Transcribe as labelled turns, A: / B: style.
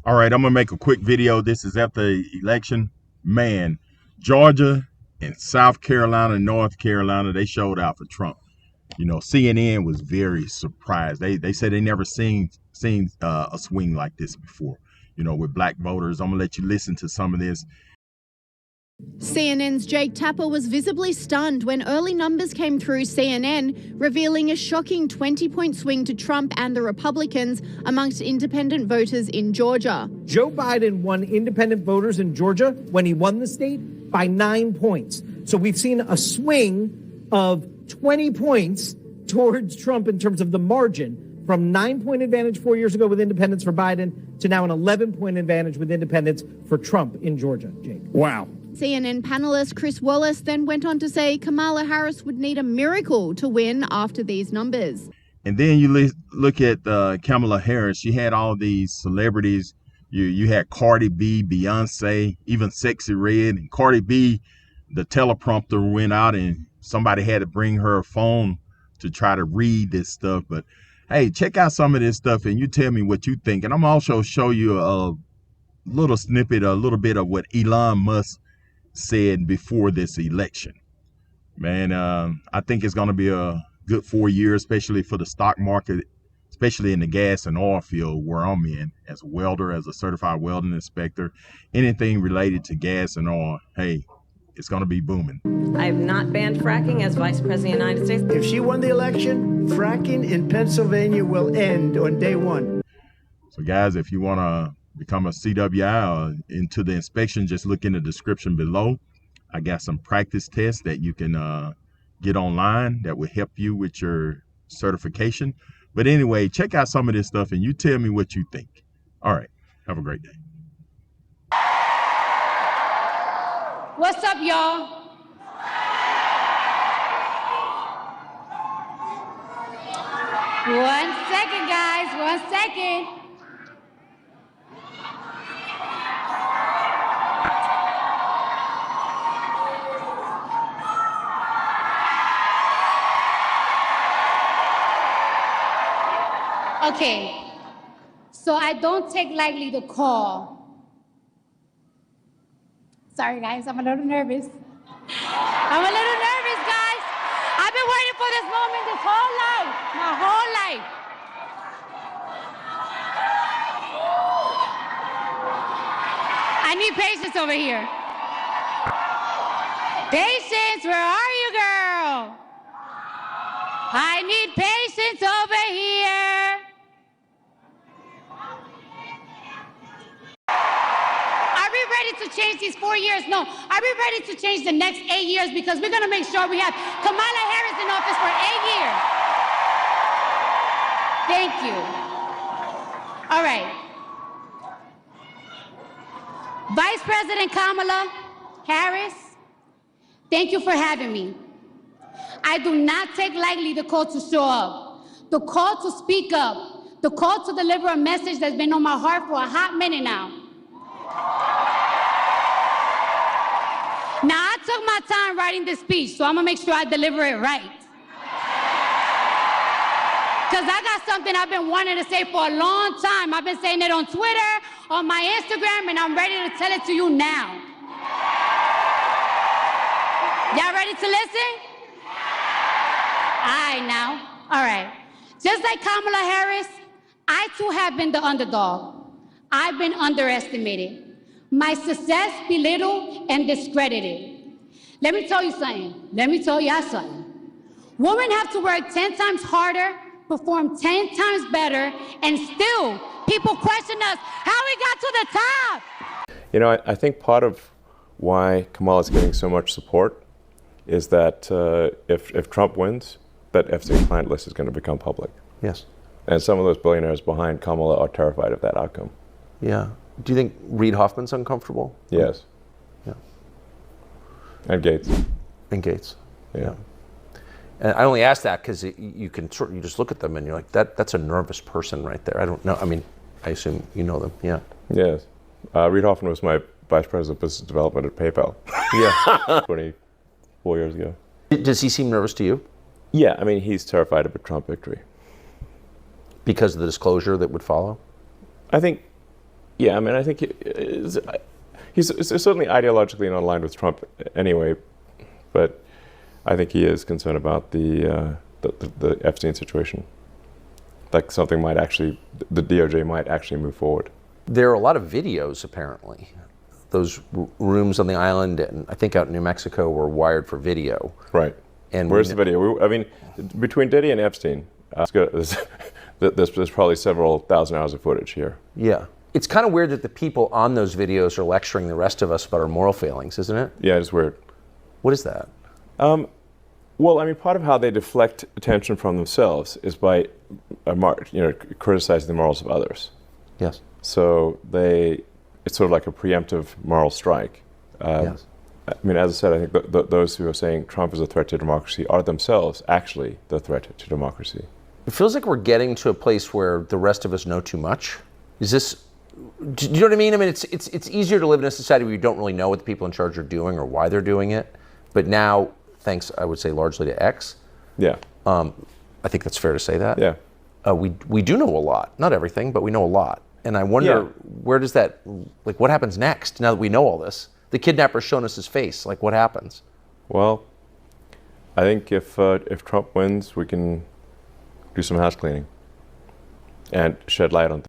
A: All right, I'm gonna make a quick video. This is after the election. Man, Georgia and South Carolina, North Carolina, they showed out for Trump. You know, CNN was very surprised. They said they never seen a swing like this before. You know, with black voters. I'm gonna let you listen to some of this.
B: CNN's Jake Tapper was visibly stunned when early numbers came through CNN, revealing a shocking 20-point swing to Trump and the Republicans amongst independent voters in Georgia.
C: Joe Biden won independent voters in Georgia when he won the state by 9 points. So we've seen a swing of 20 points towards Trump in terms of the margin, from 9-point advantage 4 years ago with independents for Biden to now an 11-point advantage with independents for Trump in Georgia. Jake.
D: Wow.
B: CNN panelist Chris Wallace then went on to say Kamala Harris would need a miracle to win after these numbers.
A: And then you look at Kamala Harris. She had all these celebrities. You had Cardi B, Beyonce, even Sexy Red. And Cardi B, the teleprompter went out and somebody had to bring her a phone to try to read this stuff. But hey, check out some of this stuff and you tell me what you think. And I'm also show you a little snippet, a little bit of what Elon Musk said before this election. Man, I think it's going to be a good 4 years, especially for the stock market, especially in the gas and oil field where I'm in as a welder, as a certified welding inspector. Anything related to gas and oil, hey, it's going to be booming.
E: I have not banned fracking as Vice President of the United States.
D: If she won the election, fracking in Pennsylvania will end on day one.
A: So guys, if you want to become a CWI or into the inspection, just look in the description below. I got some practice tests that you can get online that will help you with your certification. But anyway, check out some of this stuff and you tell me what you think. All right, have a great day.
F: What's up, y'all? One second, guys, 1 second. Okay, so I don't take lightly the call. Sorry, guys, I'm a little nervous. I'm a little nervous, guys. I've been waiting for this moment this whole life, my whole life. I need patience over here. Patience, where are you, girl? I need patience over here. Are we ready to change these 4 years? No. Are we ready to change the next 8 years? Because we're going to make sure we have Kamala Harris in office for 8 years. Thank you. All right. Vice President Kamala Harris, thank you for having me. I do not take lightly the call to show up, the call to speak up, the call to deliver a message that's been on my heart for a hot minute now. Now, I took my time writing this speech, so I'm gonna make sure I deliver it right. Because I got something I've been wanting to say for a long time. I've been saying it on Twitter, on my Instagram, and I'm ready to tell it to you now. Y'all ready to listen? All right, now. All right. Just like Kamala Harris, I too have been the underdog. I've been underestimated. My success belittled and discredited. Let me tell you something. Let me tell y'all something. Women have to work 10 times harder, perform 10 times better, and still people question us how we got to the top.
G: You know, I think part of why Kamala's getting so much support is that if Trump wins, that FCA client list is going to become public.
H: Yes.
G: And some of those billionaires behind Kamala are terrified of that outcome.
H: Yeah. Do you think Reid Hoffman's uncomfortable?
G: Yes.
H: Yeah.
G: And Gates.
H: And Gates.
G: Yeah.
H: And I only ask that because you just look at them and you're like, that's a nervous person right there. I don't know. I mean, I assume you know them. Yeah.
G: Yes. Reid Hoffman was my vice president of business development at PayPal.
H: Yeah.
G: 24 years ago.
H: Does he seem nervous to you?
G: Yeah. I mean, he's terrified of a Trump victory.
H: Because of the disclosure that would follow?
G: I think Yeah, I mean, I think he's certainly ideologically not aligned with Trump anyway, but I think he is concerned about the Epstein situation. Like something might actually, the DOJ might actually move forward.
H: There are a lot of videos, apparently. Those rooms on the island, and I think out in New Mexico, were wired for video.
G: Right.
H: And
G: where's the video? I mean, between Diddy and Epstein, there's probably several thousand hours of footage here.
H: Yeah. It's kind of weird that the people on those videos are lecturing the rest of us about our moral failings, isn't it?
G: Yeah, it's weird.
H: What is that?
G: Well, I mean, part of how they deflect attention from themselves is by, criticizing the morals of others.
H: Yes.
G: So it's sort of like a preemptive moral strike.
H: Yes.
G: I mean, as I said, I think those who are saying Trump is a threat to democracy are themselves actually the threat to democracy.
H: It feels like we're getting to a place where the rest of us know too much. Is this? Do you know what I mean? I mean, it's easier to live in a society where you don't really know what the people in charge are doing or why they're doing it. But now, thanks, I would say, largely to X.
G: Yeah.
H: I think that's fair to say that.
G: Yeah.
H: We do know a lot. Not everything, but we know a lot. And I wonder, where does that, like, what happens next now that we know all this? The kidnapper's shown us his face. Like, what happens?
G: Well, I think if Trump wins, we can do some house cleaning and shed light on things.